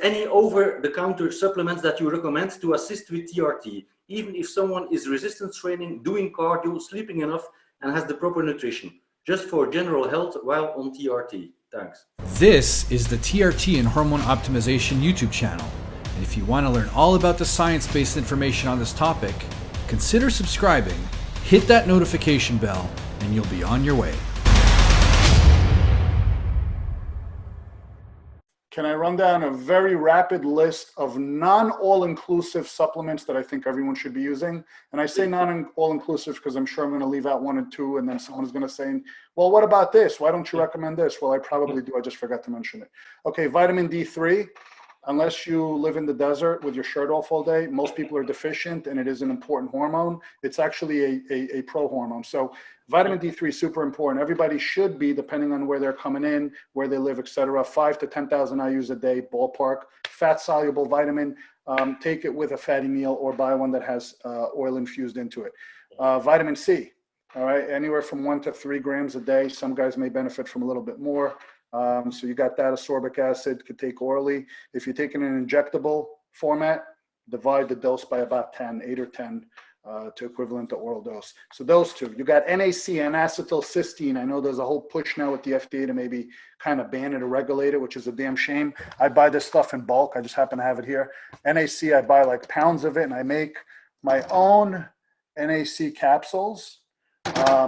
Any over-the-counter supplements that you recommend to assist with TRT, even if someone is resistance training, doing cardio, sleeping enough, and has the proper nutrition, just for general health while on TRT? Thanks. This is the TRT and Hormone Optimization YouTube channel. And if you want to learn all about the science-based information on this topic, consider subscribing, hit that notification bell, and you'll be on your way. Can I run down a very rapid list of non-all-inclusive supplements that I think everyone should be using? And I say non-all-inclusive because I'm sure I'm going to leave out one or two, and then someone's going to say, well, what about this? Why don't you recommend this? Well, I probably do. I just forgot to mention it. Okay, vitamin D3. Unless you live in the desert with your shirt off all day, most people are deficient, and it is an important hormone. It's actually a pro-hormone. So vitamin D3 is super important. Everybody should be, depending on where they're coming in, where they live, etc., 5 to 10,000 IUs a day, ballpark. Fat-soluble vitamin, take it with a fatty meal or buy one that has oil infused into it. Vitamin C, all right, anywhere from 1 to 3 grams a day. Some guys may benefit from a little bit more. So you got that ascorbic acid, could take orally. If you're taking an injectable format, divide the dose by about 10, 8 or 10 to equivalent to oral dose. So those two. You got NAC, N-acetylcysteine. I know there's a whole push now with the FDA to maybe kind of ban it or regulate it, which is a damn shame. I buy this stuff in bulk. I just happen to have it here. NAC, I buy like pounds of it, and I make my own NAC capsules.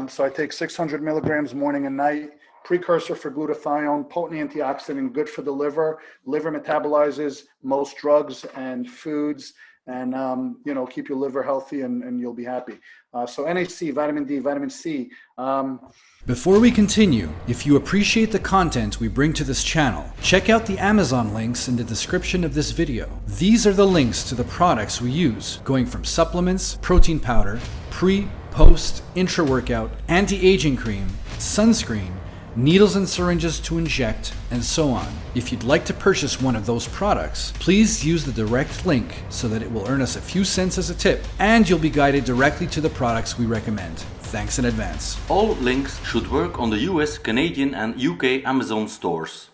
So I take 600 milligrams morning and night. Precursor for glutathione, potent antioxidant, good for the liver. Liver metabolizes most drugs and foods, and keep your liver healthy, and you'll be happy. So NAC, vitamin D, vitamin C. Before we continue, if you appreciate the content we bring to this channel, check out the Amazon links in the description of this video. These are the links to the products we use, going from supplements, protein powder, pre, post, intra-workout, anti-aging cream, sunscreen, needles and syringes to inject, and so on. If you'd like to purchase one of those products, please use the direct link so that it will earn us a few cents as a tip, and you'll be guided directly to the products we recommend. Thanks in advance. All links should work on the US, Canadian, and UK Amazon stores.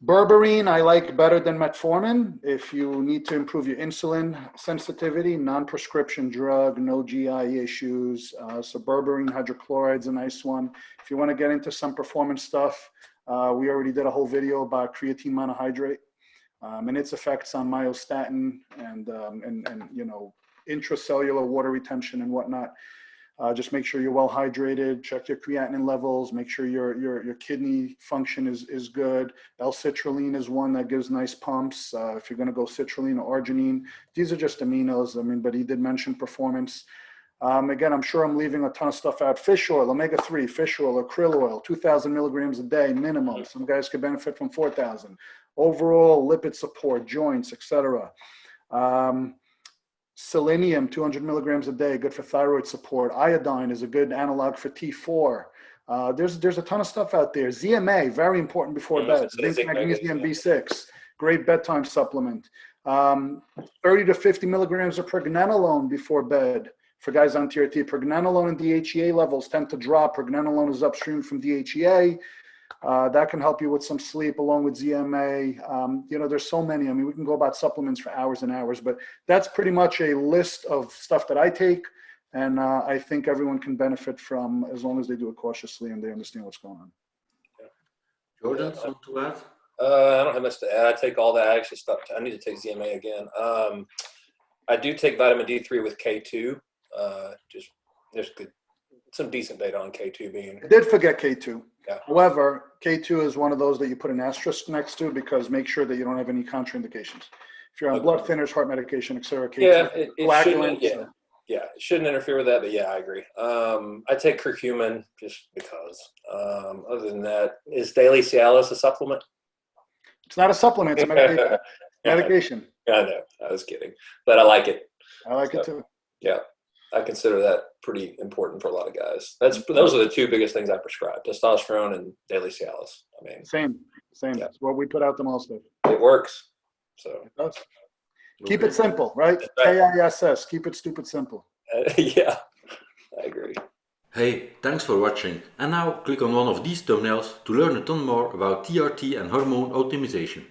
Berberine, I like better than metformin. If you need to improve your insulin sensitivity, non-prescription drug, no GI issues. So berberine hydrochloride is a nice one. If you want to get into some performance stuff, we already did a whole video about creatine monohydrate and its effects on myostatin and intracellular water retention and whatnot. Just make sure you're well hydrated, check your creatinine levels, make sure your kidney function is good. L-Citrulline is one that gives nice pumps. If you're going to go citrulline or arginine, these are just aminos. But he did mention performance. Again, I'm sure I'm leaving a ton of stuff out. Fish oil, omega-3, fish oil or krill oil, 2,000 milligrams a day minimum. Some guys could benefit from 4,000. Overall, lipid support, joints, etc. Selenium, 200 milligrams a day, good for thyroid support. Iodine is a good analog for T4. There's a ton of stuff out there. ZMA, very important before bed. Zinc, magnesium, B6, great bedtime supplement. 30 to 50 milligrams of pregnenolone before bed for guys on TRT. Pregnenolone and DHEA levels tend to drop. Pregnenolone is upstream from DHEA. That can help you with some sleep along with ZMA. There's so many. We can go about supplements for hours and hours, but that's pretty much a list of stuff that I take, and I think everyone can benefit from as long as they do it cautiously and they understand what's going on. Yeah. Jordan, something to add? I don't have much to add. I take all that. I actually stopped. I need to take ZMA again. I do take vitamin D3 with K2. There's some decent data on K2 being. I did forget K2. Yeah. However, K2 is one of those that you put an asterisk next to because make sure that you don't have any contraindications. If you're on blood thinners, heart medication, etc. Yeah, it shouldn't. Yeah, it shouldn't interfere with that. But yeah, I agree. I take curcumin just because. Other than that, is daily Cialis a supplement? It's not a supplement. It's a medication. Medication. I know. I was kidding, but I like it. I like it too. Yeah. I consider that pretty important for a lot of guys. Those are the two biggest things I prescribe: testosterone and daily Cialis. Same. Yeah. It's what we put out the most of. It works. So it does. Keep it simple, right? KISS. Keep it stupid simple. Yeah, I agree. Hey, thanks for watching. And now click on one of these thumbnails to learn a ton more about TRT and hormone optimization.